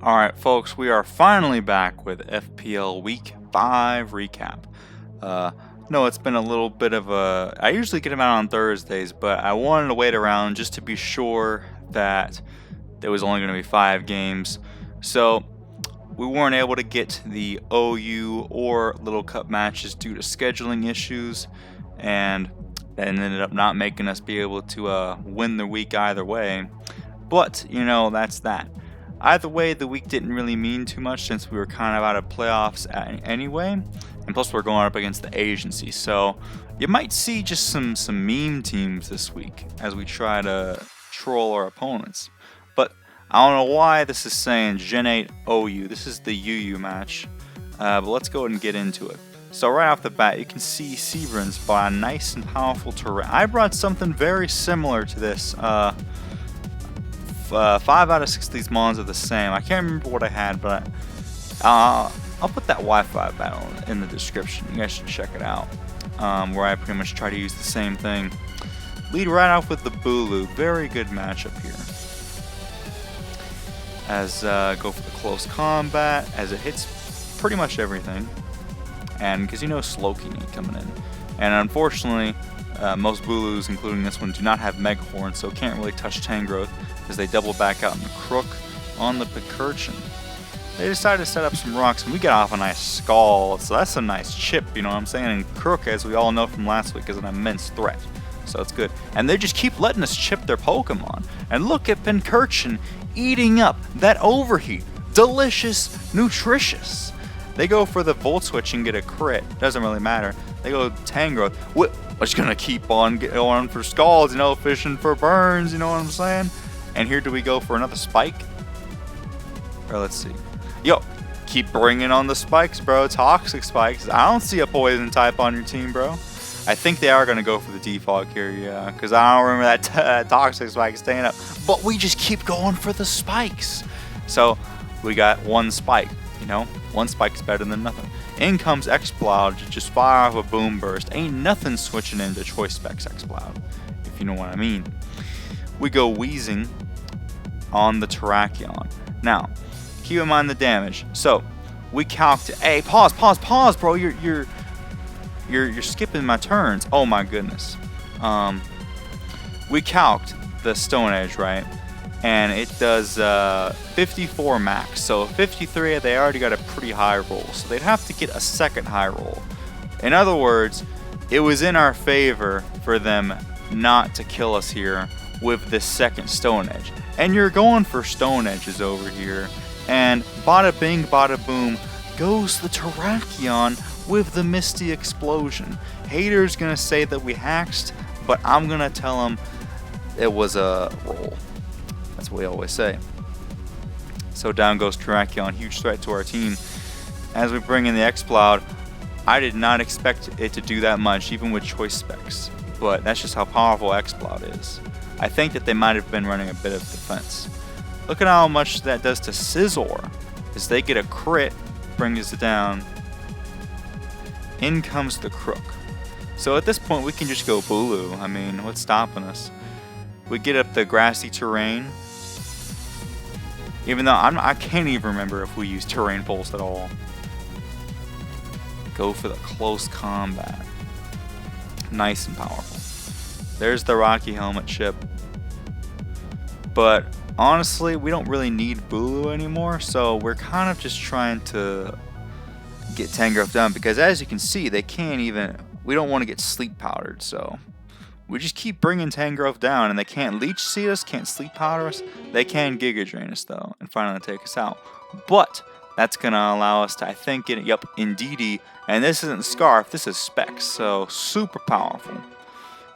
Alright folks, we are finally back with FPL Week 5 recap. No, it's been a little bit of a... I usually get them out on Thursdays, but I wanted to wait around just to be sure that there was only going to be 5 games. So, we weren't able to get the OU or Little Cup matches due to scheduling issues, and that ended up not making us be able to win the week either way. But, you know, that's that. Either way, the week didn't really mean too much since we were kind of out of playoffs anyway, and plus we're going up against the Asiancy, so you might see just some meme teams this week as we try to troll our opponents. But I don't know why this is saying Gen 8 OU. This is the UU match, but let's go ahead and get into it. So right off the bat, you can see Seabrans bought a nice and powerful terrain. I brought something very similar to this. 5 out of 6 of these mons are the same. I can't remember what I had, but I'll put that Wi-Fi battle in the description. You guys should check it out, where I pretty much try to use the same thing. Lead right off with the Bulu. Very good matchup here. As go for the close combat, as it hits pretty much everything. And because you know Slowking ain't coming in. And unfortunately, most Bulus, including this one, do not have Meghorn, so can't really touch Tangrowth as they double back out in the Crook on the Pincurchin. They decided to set up some rocks, and we get off a nice Skull, so that's a nice chip, you know what I'm saying? And Crook, as we all know from last week, is an immense threat, so it's good. And they just keep letting us chip their Pokemon. And look at Pincurchin eating up that Overheat. Delicious, nutritious. They go for the Volt Switch and get a crit. Doesn't really matter. They go Tangrowth. We're just gonna keep on going for Skulls, you know, fishing for burns, you know what I'm saying? And here do we go for another Spike? Or let's see. Yo, keep bringing on the spikes, bro. Toxic spikes. I don't see a poison type on your team, bro. I think they are going to go for the default here, yeah. Because I don't remember that toxic spike staying up. But we just keep going for the spikes. So, we got one spike, you know. One spike is better than nothing. In comes Exploud to just fire off a Boom Burst. Ain't nothing switching into Choice Specs Exploud, if you know what I mean. We go Wheezing on the Terrakion. Now, keep in mind the damage. So, we calced. Hey, pause, bro. You're skipping my turns. Oh my goodness. We calced the Stone Edge, right? And it does 54 max. So 53, they already got a pretty high roll. So they'd have to get a second high roll. In other words, it was in our favor for them not to kill us here with this second Stone Edge. And you're going for Stone Edges over here. And bada bing, bada boom, goes the Terrakion with the Misty Explosion. Haters gonna say that we hacked, but I'm gonna tell them it was a roll. That's what we always say. So down goes Terrakion, huge threat to our team. As we bring in the Exploud, I did not expect it to do that much, even with Choice Specs. But that's just how powerful Exploud is. I think that they might have been running a bit of defense. Look at how much that does to Scizor. As they get a crit, brings it down. In comes the Crook. So at this point, we can just go Bulu. I mean, what's stopping us? We get up the grassy terrain. Even though I can't even remember if we used Terrain Pulse at all. Go for the close combat. Nice and powerful. There's the Rocky Helmet chip. But honestly, we don't really need Bulu anymore, so we're kind of just trying to get Tangrowth done, because as you can see, they can't even... We don't want to get sleep powdered, so we just keep bringing Tangrowth down, and they can't Leech Seed us, can't sleep powder us. They can Giga Drain us, though, and finally take us out. But that's going to allow us to, I think, get it, Indeedee, and this isn't Scarf, this is Specs, so super powerful.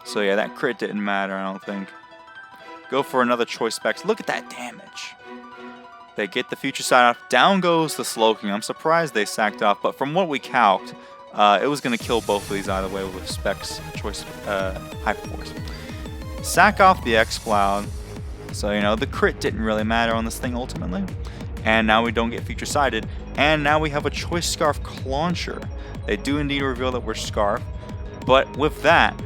So yeah, that crit didn't matter, I don't think. Go for another Choice Specs. Look at that damage. They get the Future Sight off. Down goes the Slowking. I'm surprised they sacked off, but from what we calced, it was going to kill both of these either way with Specs Choice Hyperforce. Sack off the Exploud. So, you know, the crit didn't really matter on this thing ultimately. And now we don't get Future Sighted. And now we have a Choice Scarf Clauncher. They do indeed reveal that we're Scarf. But with that,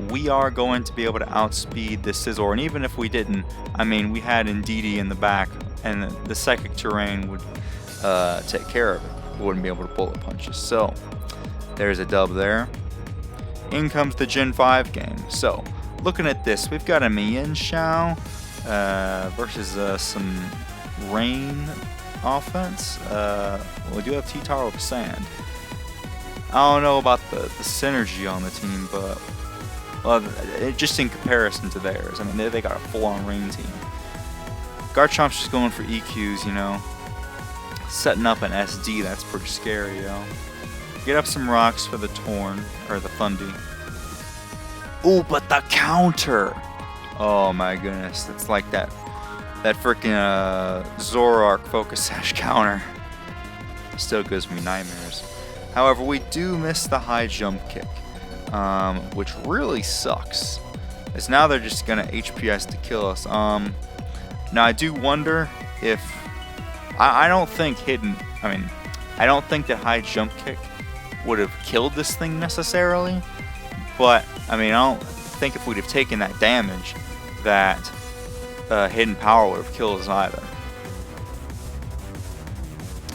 we are going to be able to outspeed the Scizor. And even if we didn't, I mean, we had Indeedee in the back, and the Psychic Terrain would take care of it. We wouldn't be able to bullet punches. So, there's a dub there. In comes the Gen 5 game. So, looking at this, we've got a Mienshao versus some Rain offense. We do have T-Tar with Sand. I don't know about the synergy on the team, but just in comparison to theirs, I mean, they got a full-on Rain team. Garchomp's just going for EQs, you know. Setting up an SD, that's pretty scary, yo. Get up some rocks for the Torn, or the Thundy. Ooh, but the counter! Oh my goodness, it's like that freaking Zoroark Focus Sash counter. Still gives me nightmares. However, we do miss the high jump kick, which really sucks. As now they're just gonna HPS to kill us. Now I do wonder if I don't think I don't think that high jump kick would have killed this thing necessarily, but I mean, I don't think if we'd have taken that damage that hidden power would have killed us either.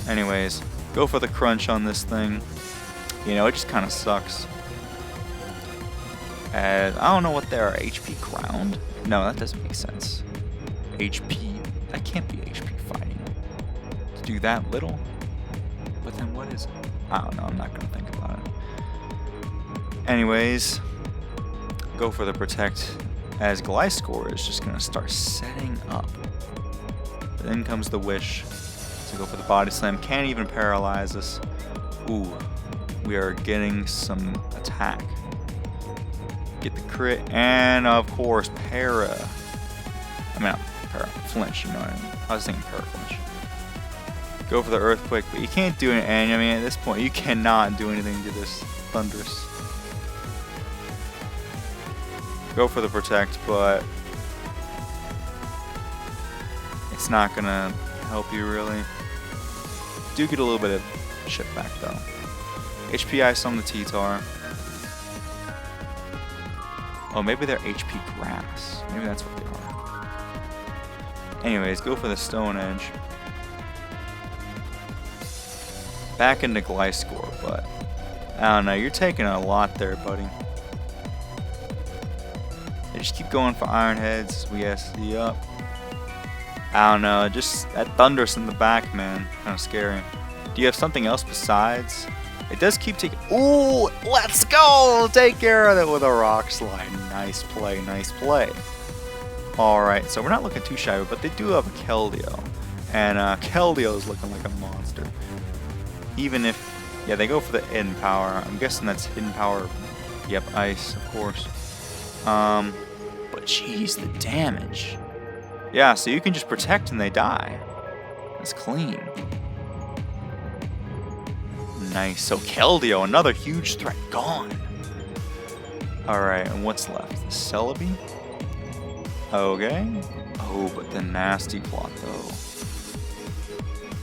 Anyways, go for the crunch on this thing. You know, it just kind of sucks. And I don't know what they are. HP ground? No, that doesn't make sense. HP? That can't be HP fighting. To do that little? But then what is it? I don't know. I'm not going to think about it. Anyways, go for the protect, as Gliscor is just going to start setting up. Then comes the wish to go for the body slam. Can't even paralyze us. Ooh, we are getting some attack. Get the crit, and of course, flinch, you know what I mean? I was thinking para flinch. Go for the earthquake, but you can't do it, and I mean, at this point, you cannot do anything to this Thundurus. Go for the protect, but it's not gonna help you really. Do get a little bit of shit back though. HP ice on the T-Tar. Oh, maybe they're HP grass. Maybe that's what they are. Anyways, go for the Stone Edge. Back into Gliscor, but I don't know. You're taking a lot there, buddy. They just keep going for Iron Heads. We SD up. I don't know. Just that Thundurus in the back, man. Kind of scary. Do you have something else besides? It does keep taking. Ooh, let's go! Take care of it with a Rock Slide. Nice play, nice play. Alright, so we're not looking too shy, but they do have a Keldeo. And Keldeo is looking like a monster. Even if, yeah, they go for the hidden power. I'm guessing that's hidden power. Yep, ice, of course. But jeez, the damage. Yeah, so you can just protect and they die. That's clean. Nice. So Keldeo, another huge threat, gone. Alright, and what's left? The Celebi? Okay. Oh, but the Nasty Plot, though.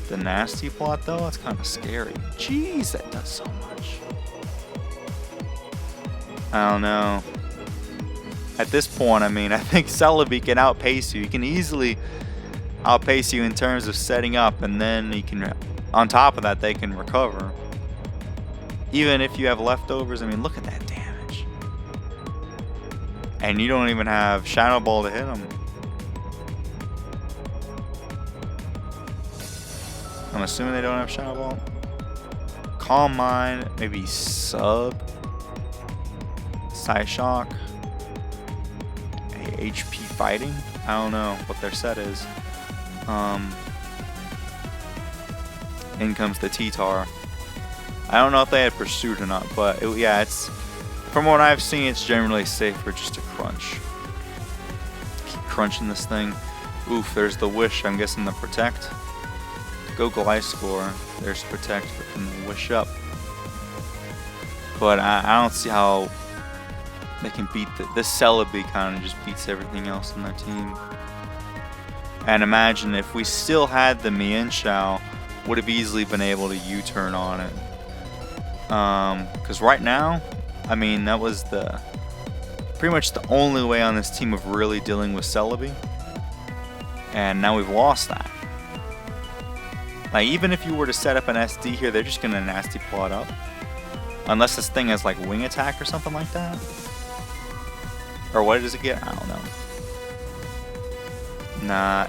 The Nasty Plot, though? That's kind of scary. Jeez, that does so much. I don't know. At this point, I mean, I think Celebi can outpace you. He can easily outpace you in terms of setting up, and then he can, on top of that, they can recover. Even if you have leftovers, I mean, look at that damage. And you don't even have Shadow Ball to hit him. I'm assuming they don't have Shadow Ball. Calm Mind, maybe Sub. Psyshock. HP Fighting? I don't know what their set is. In comes the T-Tar. I don't know if they had Pursuit or not, but yeah, it's, from what I've seen, it's generally safer just to crunch. Keep crunching this thing. Oof, there's the Wish. I'm guessing the Protect. Go Gliscor. There's Protect, but then the Wish up. But I don't see how they can beat this Celebi kind of just beats everything else on their team. And imagine if we still had the Mienshao, would have easily been able to U-turn on it. Because right now, I mean, that was the pretty much the only way on this team of really dealing with Celebi. And now we've lost that. Like, even if you were to set up an SD here, they're just gonna nasty plot up. Unless this thing has like wing attack or something like that. Or what does it get? I don't know. Nah.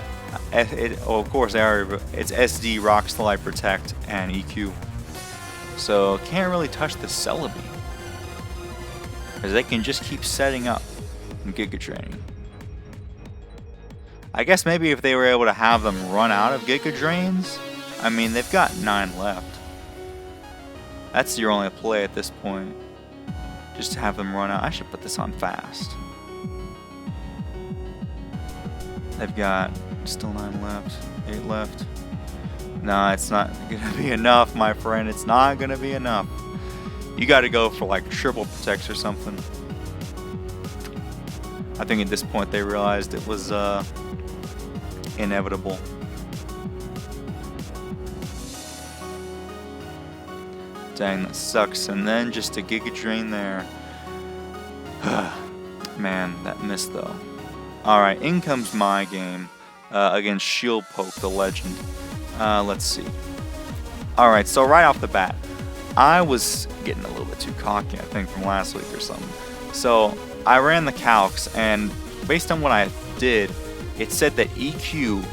Oh, of course, it's SD, Rock Slide, Protect, and EQ. So, can't really touch the Celebi. Because they can just keep setting up and Giga Draining. I guess maybe if they were able to have them run out of Giga Drains, I mean, they've got 9 left. That's your only play at this point. Just to have them run out. I should put this on fast. They've got still 9 left, 8 left. Nah, it's not gonna be enough, my friend. It's not gonna be enough. You gotta go for like triple protects or something. I think at this point they realized it was inevitable. Dang, that sucks. And then just a Giga Drain there. Man, that missed though. Alright, in comes my game against Shield Poke, the legend. Let's see. Alright, so right off the bat, I was getting a little bit too cocky, I think, from last week or something. So I ran the calcs, and based on what I did, it said that EQ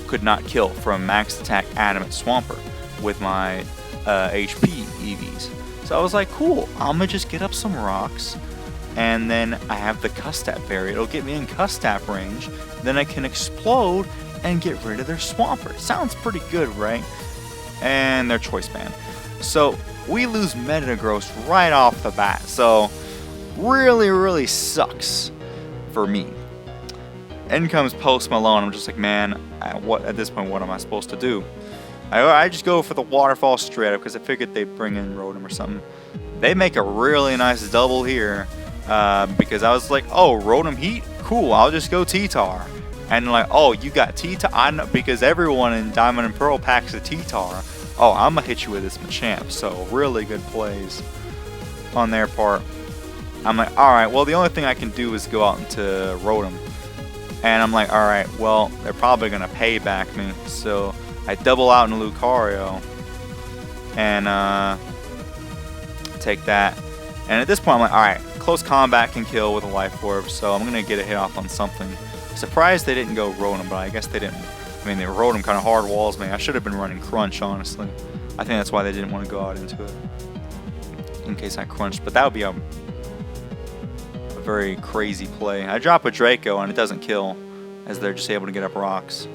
could not kill from max attack Adamant Swampert with my HP EVs. So I was like, cool, I'm gonna just get up some rocks, and then I have the Custap Berry. It'll get me in Custap range, then I can explode and get rid of their Swampert. Sounds pretty good, right? And their Choice Band. So we lose Metagross right off the bat. So really sucks for me. In comes Post Malone. I'm just like, man, at this point, what am I supposed to do? I just go for the Waterfall straight up because I figured they'd bring in Rotom or something. They make a really nice double here because I was like, oh, Rotom Heat? Cool, I'll just go T-Tar. And like, oh, you got T-Tar? I know, because everyone in Diamond and Pearl packs a T-Tar. Oh, I'm going to hit you with this Machamp. So really good plays on their part. I'm like, alright, well, the only thing I can do is go out into Rotom. And I'm like, alright, well, they're probably going to pay back me. So I double out in Lucario. And take that. And at this point, I'm like, alright, close combat can kill with a Life Orb. So I'm going to get a hit off on something. Surprised they didn't go Rotom, but I guess they didn't. I mean, they Rotom kind of hard walls me. I should have been running Crunch, honestly. I think that's why they didn't want to go out into it. In case I crunched. But that would be a very crazy play. I drop a Draco and it doesn't kill, as they're just able to get up rocks.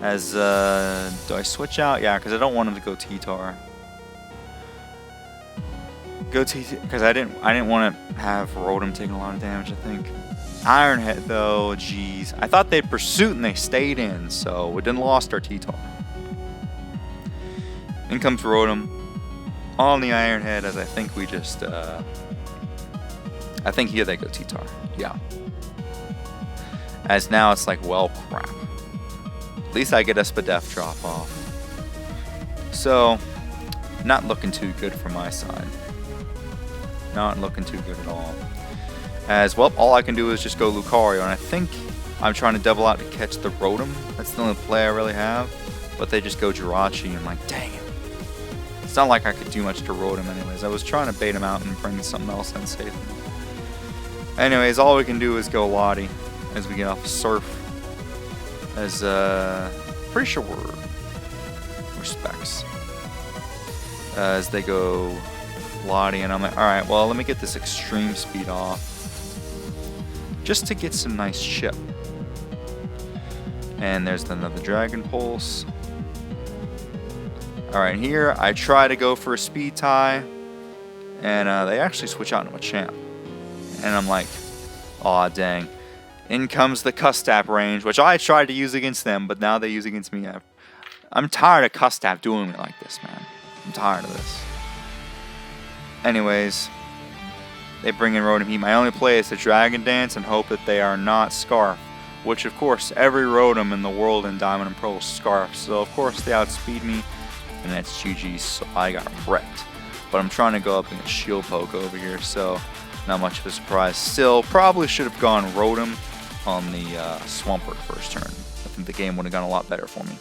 As, do I switch out? Yeah, because I don't want him to go T-Tar. Go T-Tar, because I didn't want to have Rotom taking a lot of damage, I think. Iron Head, though, jeez. I thought they'd pursuit and they stayed in, so we didn't lost our T-Tar. In comes Rotom on the Iron Head, as I think we just, I think here they go T-Tar. Yeah. As now it's like, well, crap. At least I get a Spadef drop off. So, not looking too good for my side. Not looking too good at all. As well, all I can do is just go Lucario, and I think I'm trying to double out to catch the Rotom. That's the only play I really have. But they just go Jirachi, and I'm like, dang it. It's not like I could do much to Rotom anyways. I was trying to bait him out and bring something else in safe. Anyways, all we can do is go Lottie as we get off of Surf. As, pretty sure we're Specs. As they go Lottie, and I'm like, alright, well, let me get this Extreme Speed off. Just to get some nice chip. And there's another Dragon Pulse. Alright, here I try to go for a Speed Tie. And they actually switch out into a Machamp. And I'm like, aw, dang. In comes the Custap range, which I tried to use against them, but now they use against me. I'm tired of Custap doing me like this, man. I'm tired of this. Anyways, they bring in Rotom Heat. My only play is to Dragon Dance and hope that they are not Scarf, which of course every Rotom in the world in Diamond and Pearl is Scarf. So of course they outspeed me, and that's GG. So I got wrecked. But I'm trying to go up against Shield Poke over here, so Not much of a surprise. Still, probably should have gone Rotom on the Swampert first turn. I think the game would have gone a lot better for me.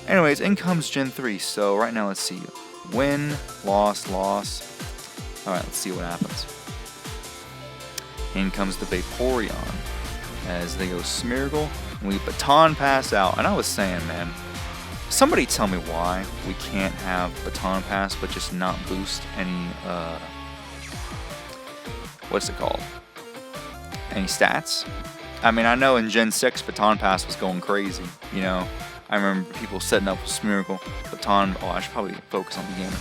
Anyways, in comes Gen 3. So right now, let's see. Win, loss, loss. Alright, let's see what happens. In comes the Vaporeon. As they go Smeargle. And we Baton Pass out. And I was saying, man, somebody tell me why we can't have Baton Pass but just not boost any, what's it called? Any stats? I mean, I know in Gen 6, Baton Pass was going crazy, you know. I remember people setting up with Smeargle, Baton. Oh, I should probably focus on the game at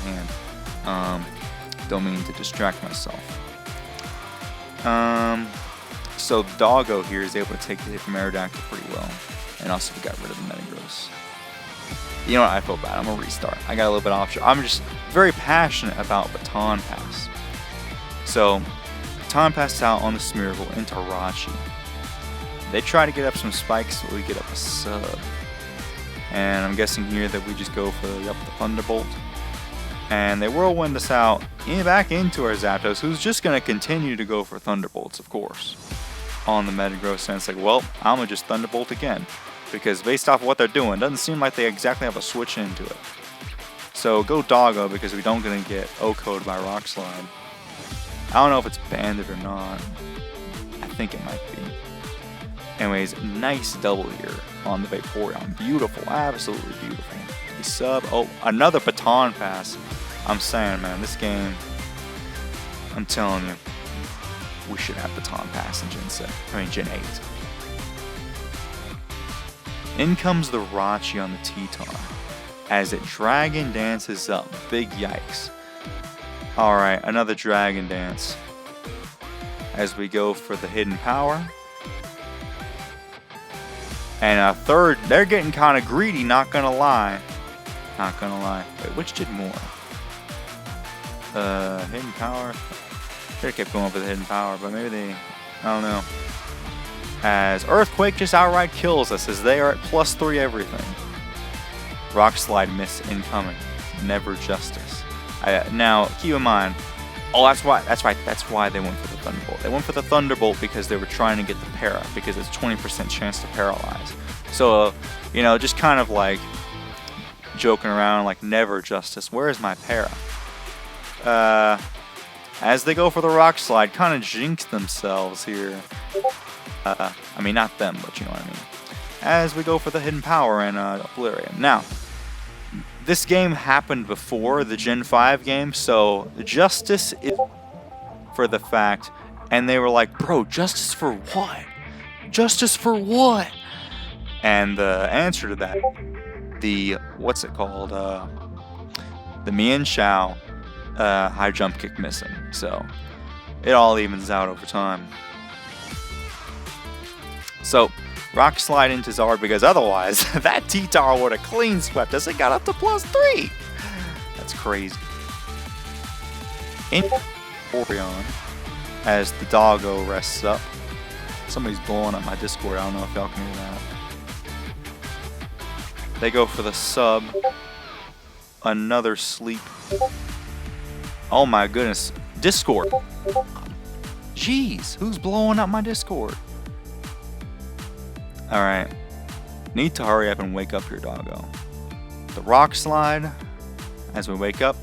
hand. Don't mean to distract myself. So Doggo here is able to take the hit from Aerodactyl pretty well. And also we got rid of the Metagross. You know what, I feel bad. I'm going to restart. I got a little bit off. I'm just very passionate about Baton Pass. So, Baton Pass out on the Smeargle into Rachi. They try to get up some spikes, so we get up a sub. And I'm guessing here that we just go for the Thunderbolt. And they whirlwind us out back into our Zapdos, who's just going to continue to go for Thunderbolts, of course, on the Metagross. And it's like, well, I'm going to just Thunderbolt again. Because based off of what they're doing, it doesn't seem like they exactly have a switch into it. So go Doggo because we don't going to get O-Code by Rock Slide. I don't know if it's banded or not. I think it might be. Anyways, nice double here on the Vaporeon. Beautiful, absolutely beautiful. The sub, oh, another Baton Pass. I'm saying, man, this game, I'm telling you, we should have Baton Pass in Gen 8. In comes the Rachi on the T-Tar as it Dragon Dances up. Big yikes. Alright, another Dragon Dance. As we go for the Hidden Power. And a third, they're getting kind of greedy, not gonna lie. Not gonna lie. Wait, which did more? Hidden Power. Should have kept going for the Hidden Power, but maybe they, I don't know. As Earthquake just outright kills us as they are at +3 everything. Rock Slide miss incoming. Never Justice. Now, keep in mind, oh, that's why they went for the Thunderbolt. They went for the Thunderbolt because they were trying to get the Para, because it's 20% chance to paralyze. So, you know, just kind of like joking around, like, never Justice. Where is my Para? As they go for the Rock Slide, kind of jinx themselves here. I mean, not them, but you know what I mean. As we go for the Hidden Power and Obliterate. Now, this game happened before the Gen 5 game, so Justice is for the fact, and they were like, bro, Justice for what? Justice for what? And the answer to that, the, what's it called? The Mian Shao high jump kick missing. So, it all evens out over time. So, Rock Slide into Zard because otherwise that T-Tar would have clean swept us. It got up to +3. That's crazy. In Orion, as the Doggo rests up. Somebody's blowing up my Discord. I don't know if y'all can hear that. They go for the sub. Another sleep. Oh my goodness. Discord. Jeez, who's blowing up my Discord? Alright. Need to hurry up and wake up here, Doggo. The Rock Slide as we wake up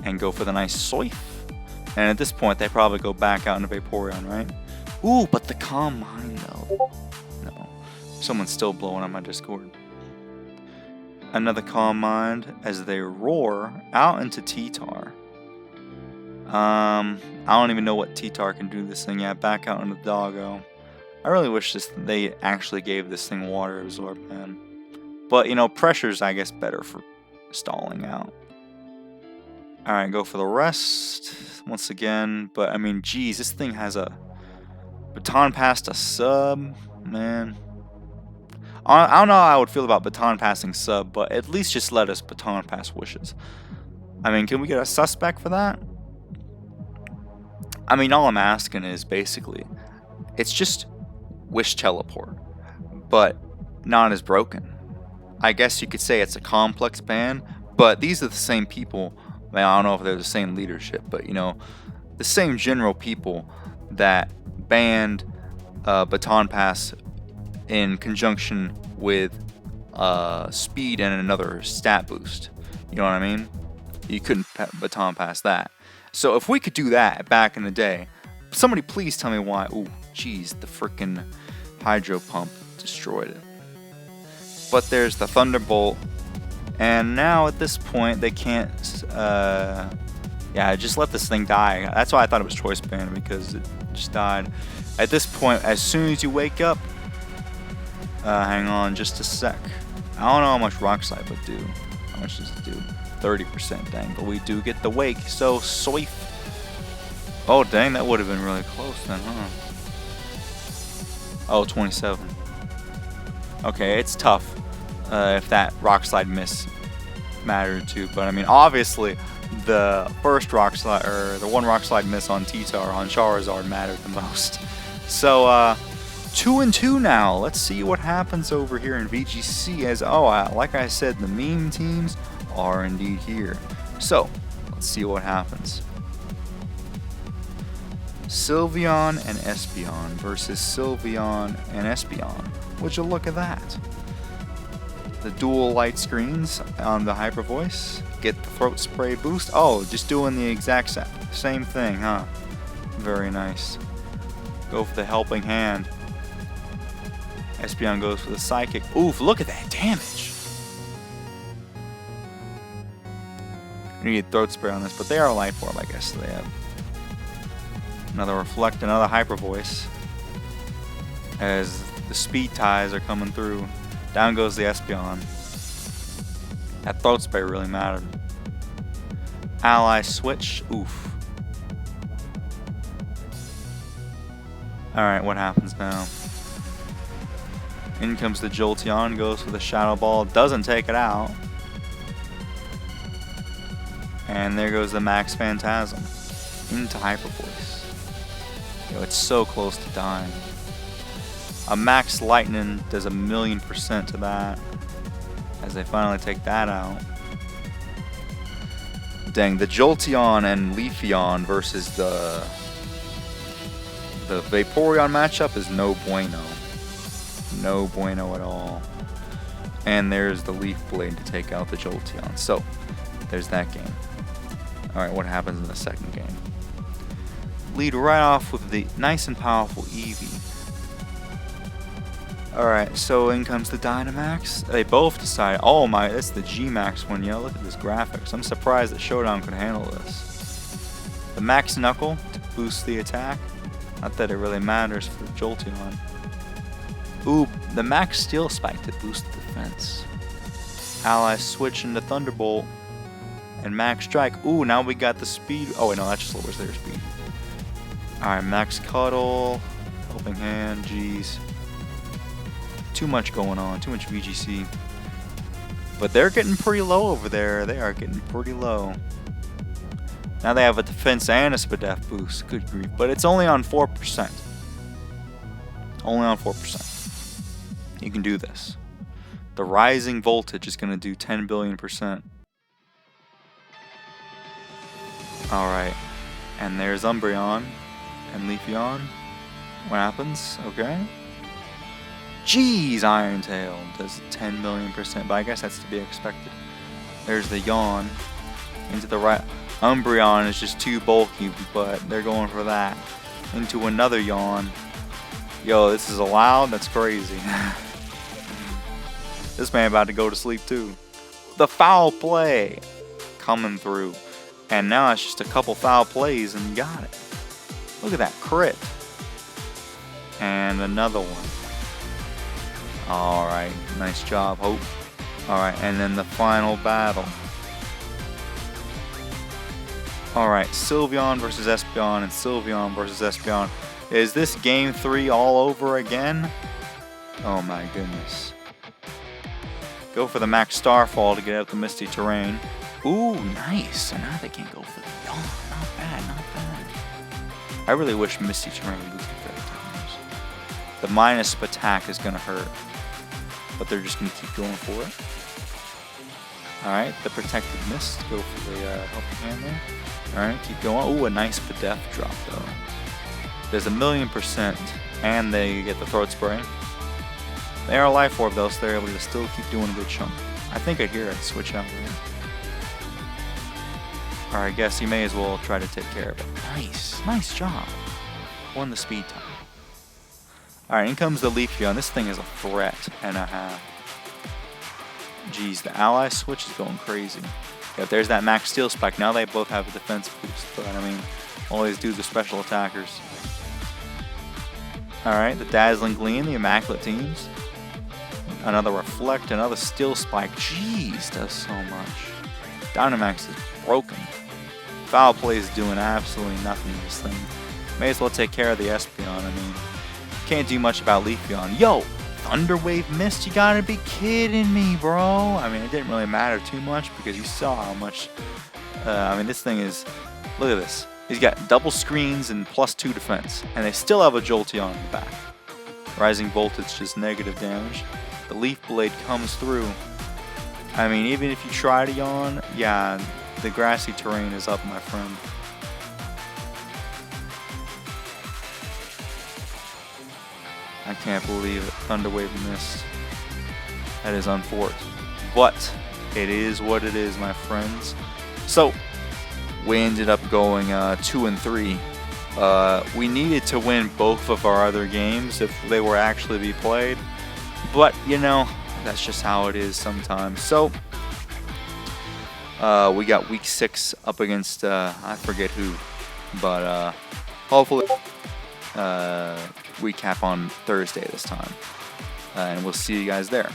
and go for the nice Soif. And at this point, they probably go back out into Vaporeon, right? Ooh, but the Calm Mind, though. No. Someone's still blowing on my Discord. Another Calm Mind as they roar out into T-Tar. I don't even know what T-Tar can do this thing yet. Back out into the Doggo. I really wish they actually gave this thing Water Absorb, man. But, you know, pressure's, I guess, better for stalling out. Alright, go for the rest once again. But, I mean, geez, this thing has a Baton Pass a sub, man. I don't know how I would feel about Baton Passing sub, but at least just let us Baton Pass wishes. I mean, can we get a suspect for that? I mean, all I'm asking is basically, it's just Wish Teleport, but not as broken. I guess you could say it's a complex ban, but these are the same people. I don't know if they're the same leadership, but you know, the same general people that banned Baton Pass in conjunction with speed and another stat boost. You know what I mean? You couldn't Baton Pass that. So if we could do that back in the day, somebody please tell me why. Ooh, jeez, the frickin' Hydro Pump destroyed it. But there's the Thunderbolt, and now at this point they can't. Yeah, just let this thing die. That's why I thought it was choice band, because it just died. At this point, as soon as you wake up, hang on just a sec. I don't know how much Rock Slide would do. How much does it do? 30%, dang. But we do get the wake, so sweet. Oh, dang, that would have been really close then, huh? Oh, 27. Okay, it's tough if that Rock Slide miss mattered too. But I mean, obviously, the first Rock Slide, or the one Rock Slide miss on T-Tar on Charizard mattered the most. So, 2-2 now. Let's see what happens over here in VGC. As like I said, the meme teams are indeed here. So, let's see what happens. Sylveon and Espeon versus Sylveon and Espeon. Would you look at that? The dual light screens on the Hyper Voice. Get the throat spray boost. Oh, just doing the exact same thing, huh? Very nice. Go for the helping hand. Espeon goes for the Psychic. Oof, look at that damage. You need throat spray on this, but they are light form, I guess. So they have another Reflect, another Hyper Voice. As the speed ties are coming through. Down goes the Espeon. That throat spray really mattered. Ally switch. Oof. Alright, what happens now? In comes the Jolteon, goes for the Shadow Ball, doesn't take it out. And there goes the Max Phantasm into Hyper Voice. Yo, it's so close to dying. A Max Lightning does 1,000,000% to that as they finally take that out. Dang, the Jolteon and Leafeon versus the Vaporeon matchup is no bueno. No bueno at all. And there's the Leaf Blade to take out the Jolteon. So, there's that game. Alright, what happens in the second game? Lead right off with the nice and powerful Eevee. Alright, so in comes the Dynamax. They both decide, oh my, that's the G-Max one, yo. Look at this graphics. I'm surprised that Showdown could handle this. The Max Knuckle to boost the attack. Not that it really matters for Jolteon. Ooh, the Max Steel Spike to boost the defense. Ally switch into Thunderbolt. And Max Strike. Ooh, now we got the speed. Oh, wait, no, that just lowers their speed. Alright, Max Cuddle. Helping Hand, jeez. Too much going on, too much VGC. But they're getting pretty low over there. They are getting pretty low. Now they have a defense and a Spadef boost. Good grief. But it's only on 4%. Only on 4%. You can do this. The rising voltage is going to do 10 billion%. Alright. And there's Umbreon and Leafeon. What happens? Okay. Jeez, Iron Tail does 10 million%, but I guess that's to be expected. There's the Yawn into the right. Umbreon is just too bulky, but they're going for that. Into another Yawn. Yo, this is allowed? That's crazy. This man about to go to sleep too. The foul play coming through. And now it's just a couple foul plays and you got it. Look at that crit. And another one. Alright, nice job, Hope. Alright, and then the final battle. Alright, Sylveon versus Espeon and Sylveon versus Espeon. Is this game 3 all over again? Oh my goodness. Go for the Max Starfall to get out the Misty Terrain. Ooh, nice. So now they can go for the Yawn. Not bad, not bad. I really wish Misty Terrain boosted fairy types. The minus attack is going to hurt. But they're just going to keep going for it. Alright, the protected mist. Go for the helping hand there. Alright, keep going. Ooh, a nice Pidef drop though. There's 1,000,000%, and they get the throat spray. They are a life orb though, so they're able to still keep doing a good chunk. I think I hear it switch out there. Or I guess you may as well try to take care of it. Nice, nice job. Won the speed time. Alright, in comes the Leafeon. This thing is a threat and a half. Jeez, the ally switch is going crazy. Yeah, if there's that max steel spike, now they both have a defense boost. But I mean, all these dudes are special attackers. Alright, the Dazzling Gleam, the Immaculate teams. Another Reflect, another Steel Spike. Jeez, does so much. Dynamax is broken. Foul Play is doing absolutely nothing to this thing. May as well take care of the Espeon. I mean, can't do much about Leafeon. Yo, Thunder Wave Mist, you gotta be kidding me, bro. I mean, it didn't really matter too much because you saw how much. I mean, this thing is. Look at this. He's got double screens and +2 defense, and they still have a Jolteon in the back. Rising Voltage, just negative damage. The Leaf Blade comes through. I mean, even if you try to yawn, yeah, the grassy terrain is up, my friend. I can't believe it. Thunder Wave missed. That is unfortunate. But it is what it is, my friends. So, we ended up going 2-3. We needed to win both of our other games if they were actually to be played. But, you know, that's just how it is sometimes. So, we got week 6 up against, I forget who. But, hopefully, we cap on Thursday this time. And we'll see you guys there.